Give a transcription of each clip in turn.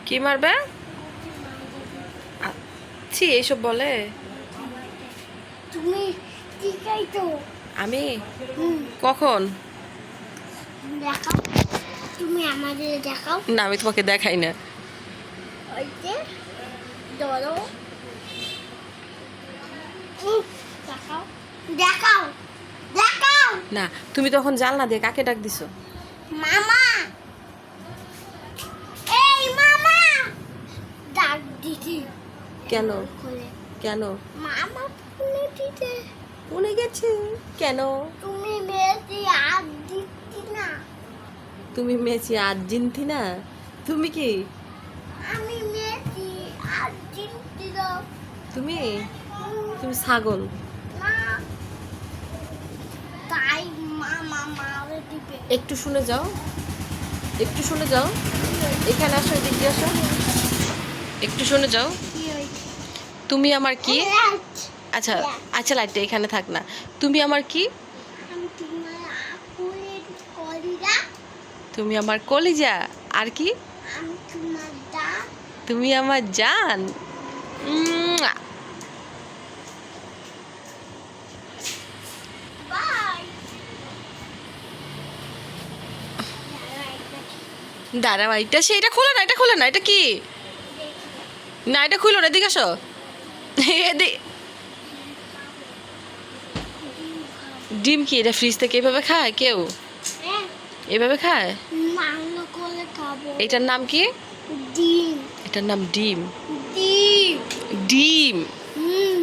কি মারবে? ছি, এইসব বলে? তুমি ঠিকই তো। আমি হুম, কখন? দেখাও। তুমি আমাদের দেখাও। না, আমি তোমাকে দেখাই না। ওই যে ধরো। দেখাও দেখাও দেখাও। না, তুমি তখন জানলা দিয়ে কাকে ডাক দিছো? মামা, এই মামা ডাক দিছি। কেন? খুলে কেন? মামা খুলে দিতে। উনি গেছে কেন? তুমি মেয়েটি আর দিচ্ছি না। তুমি মেসি আর্জেন্টিনা? তুমি কি? আমি মেয়েটি আর দিচ্ছি না। তুমি তুমি ছাগল। না, তাই মামা মারে দিবে। একটু শুনে যাও, একটু শুনে যাও। এখানে আসো, এদিক দিয়ে আসো। একটু শুনে যাও। কি হয়েছে? তুমি আমার কি? Right. আচ্ছা আচ্ছা, লাইটটা এখানে থাক না। তুমি আমার কি? আমি তোমার আপুরের কলিজা। তুমি আমার কলিজা। আর কি? আমি তোমার দাঁত। তুমি আমার জান। উম্মুয়া। বাই। দাঁড়াও, এটা সেটা খোলো না, এটা খোলো না। এটা কি? না, এটা খুলো না, এদিকে আসো। ডিম কি এটা ফ্রিজ থেকে এভাবে খায় কেউ? এভাবে খায়? মাংস করে খাবো। এটার নাম কি? ডিম। এটার নাম ডিম। ডিম। ডিম হুম,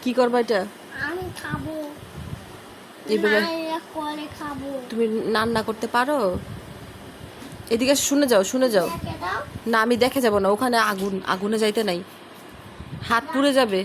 কি করবা এটা? আমি খাবো। এভাবে নাইরা করে খাবো। তুমি রান্না করতে পারো? এদিকে আসো, শুনে যাও, শুনে যাও। দেখে দাও। না, আমি দেখে যাব না, ওখানে আগুন, আগুনে যাইতে নাই, হাত পুড়ে যাবে।